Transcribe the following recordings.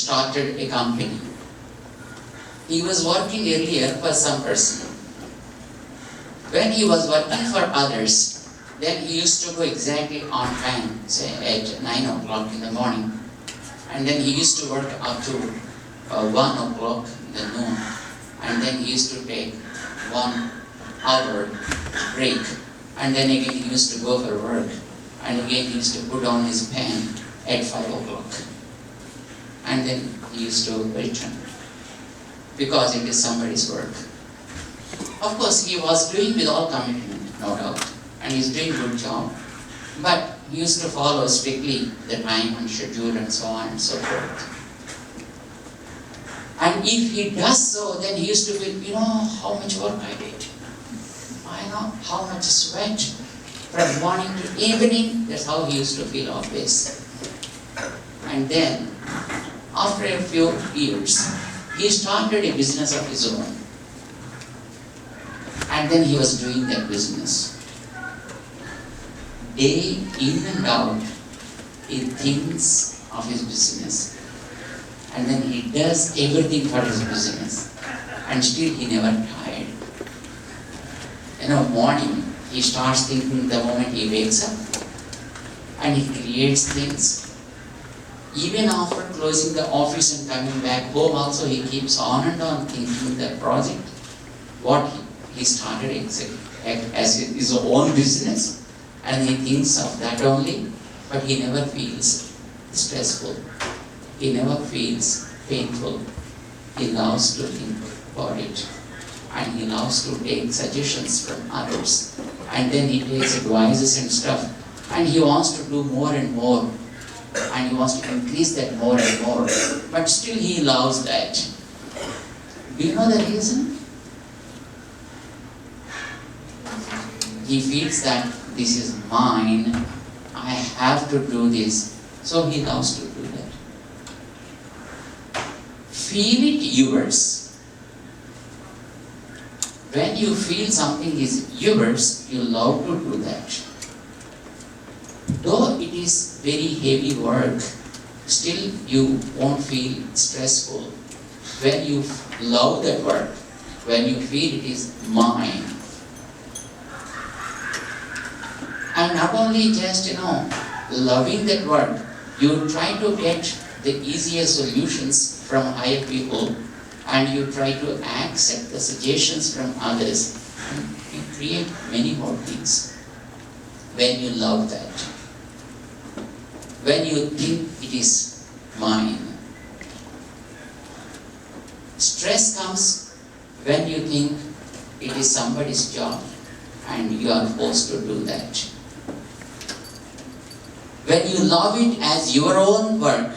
started a company. He was working earlier for some person. When he was working for others, then he used to go exactly on time, say at 9 o'clock in the morning. And then he used to work up to 1 o'clock in the noon. And then he used to take 1 hour break. And then again he used to go for work. And again he used to put on his pen at 5 o'clock. And then he used to return. Because it is somebody's work. Of course, he was doing with all commitment, no doubt. And he's doing a good job. But he used to follow strictly the time and schedule and so on and so forth. And if he does so, then he used to feel, you know, how much work I did. I know how much sweat from morning to evening. That's how he used to feel always. And then, after a few years, he started a business of his own. And then he was doing that business. Day in and out, he thinks of his business. And then he does everything for his business. And still he never tired. You know, morning, he starts thinking the moment he wakes up. And he creates things. Even after closing the office and coming back home also, he keeps on and on thinking the project. What he started as his own business. And he thinks of that only. But he never feels stressful. He never feels painful. He loves to think about it. And he loves to take suggestions from others. And then he takes advices and stuff. And he wants to do more and more. And he wants to increase that more and more. But still he loves that. Do you know the reason? He feels that this is mine. I have to do this. So he loves to do that. Feel it yours. When you feel something is yours, you love to do that. Though it is very heavy work, still you won't feel stressful. When you love that work, when you feel it is mine. And not only just, loving that work, you try to get the easier solutions from higher people, and you try to accept the suggestions from others, and you create many more things when you love that. When you think it is mine. Stress comes when you think it is somebody's job and you are forced to do that. When you love it as your own work,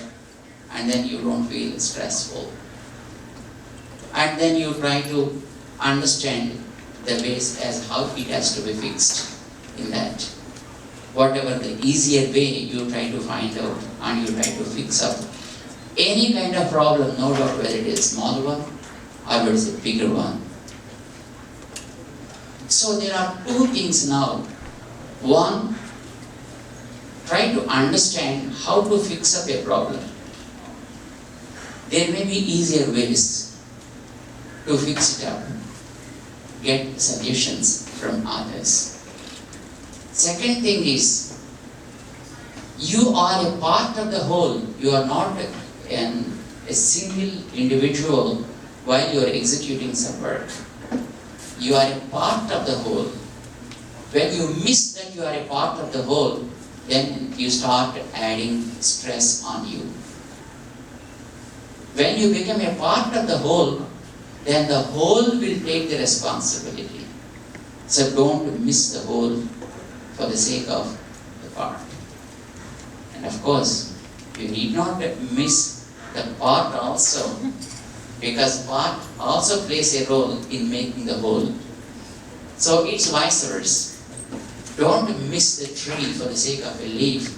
and then you don't feel stressful. And then you try to understand the ways as how it has to be fixed in that. Whatever the easier way, you try to find out and you try to fix up any kind of problem, no doubt whether it is a small one or it is a bigger one. So there are two things now. One, try to understand how to fix up a problem. There may be easier ways to fix it up. Get suggestions from others. Second thing is, you are a part of the whole. You are not a single individual while you are executing some work. You are a part of the whole. When you miss that you are a part of the whole, then you start adding stress on you. When you become a part of the whole, then the whole will take the responsibility. So don't miss the whole for the sake of the part. And of course, you need not miss the part also, because part also plays a role in making the whole. So it's vice versa. Don't miss the tree for the sake of a leaf,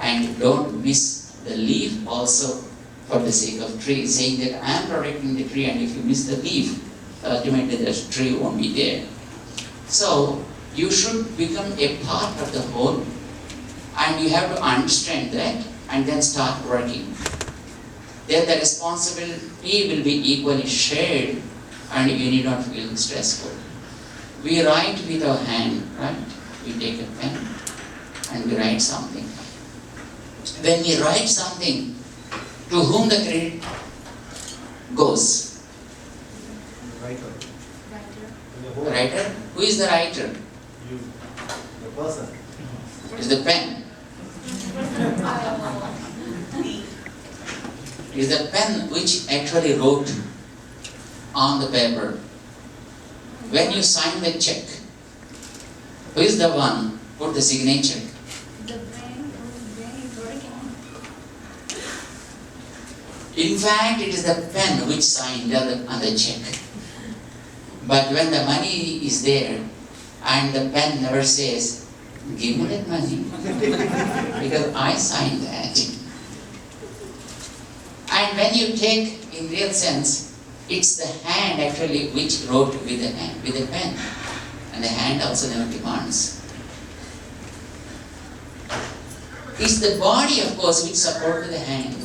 and don't miss the leaf also for the sake of tree, saying that I am protecting the tree, and if you miss the leaf, ultimately the tree won't be there. So you should become a part of the whole, and you have to understand that and then start working. then the responsibility will be equally shared and you need not feel stressful. We write with our hand, right? We take a pen and we write something. When we write something, to whom the credit goes? Writer. The writer? Who is the writer? You. The person. It is the pen. It is the pen which actually wrote on the paper. When you sign the check, who is the one who put the signature? The brain is working. In fact, it is the pen which signed on the check. But when the money is there and the pen never says, give me that money because I signed that. And when you take, in real sense, it's the hand actually which wrote with the hand, with the pen. And the hand also never demands. It's the body, of course, which supports the hand.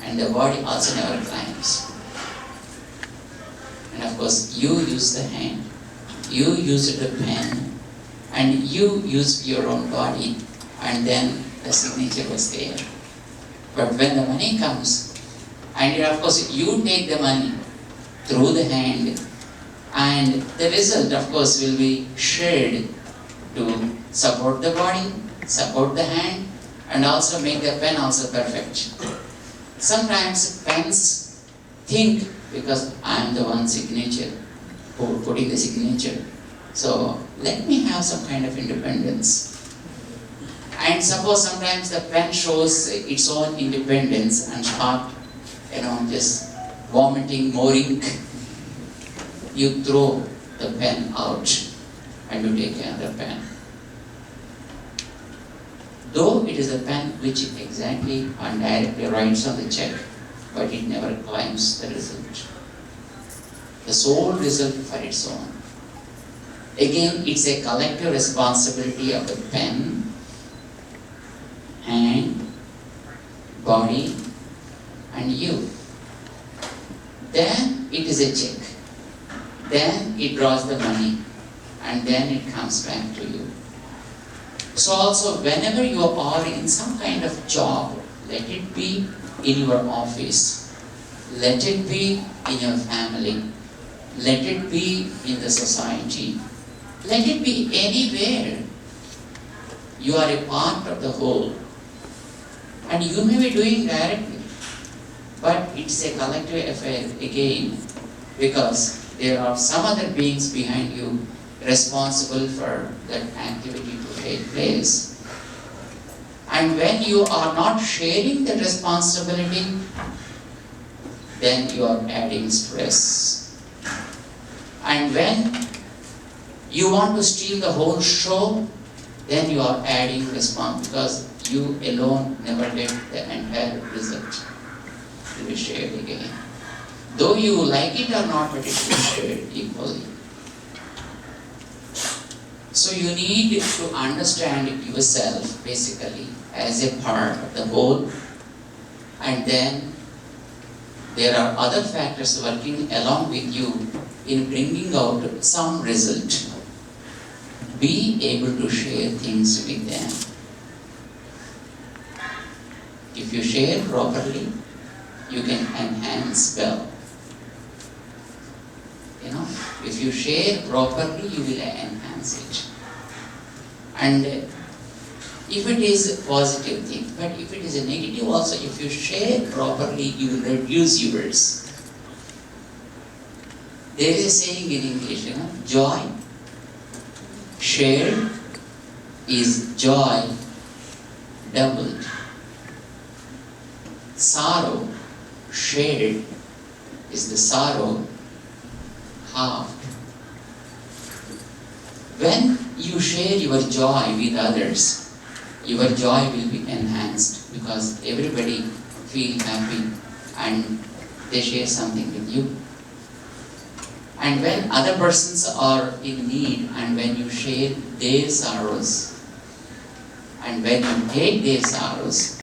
And the body also never climbs. And of course, you use the hand, you use the pen, and you use your own body, and then the signature was there. But when the money comes, and of course you take the money through the hand, and the result, of course, will be shared to support the body, support the hand, and also make the pen also perfect. Sometimes pens think, because I am the one signature, who putting the signature, so let me have some kind of independence. And suppose sometimes the pen shows its own independence and start, just vomiting more ink. You throw the pen out and you take another pen. Though it is a pen which exactly and directly writes on the check, but it never claims the result. The sole result for its own. Again, it's a collective responsibility of the pen, hand, body, and you. Then it is a check. Then it draws the money, and then it comes back to you. So also, whenever you are in some kind of job, let it be in your office, let it be in your family, let it be in the society, let it be anywhere. You are a part of the whole. And you may be doing directly, but it's a collective affair again, because there are some other beings behind you responsible for that activity to take place. And when you are not sharing the responsibility, then you are adding stress. And when you want to steal the whole show, then you are adding responsibility, because you alone never get the entire result. It will be shared again. Though you like it or not, but it will be shared equally. So you need to understand yourself basically as a part of the whole, and then there are other factors working along with you in bringing out some result. Be able to share things with them. If you share properly, you can enhance well. If you share properly, you will enhance it. And if it is a positive thing, but if it is a negative also, if you share properly, you will reduce yours. There is a saying in English, joy shared is joy doubled. Sorrow shared is the sorrow halved. When you share your joy with others, your joy will be enhanced, because everybody feel happy and they share something with you. And when other persons are in need, and when you share their sorrows, and when you take their sorrows,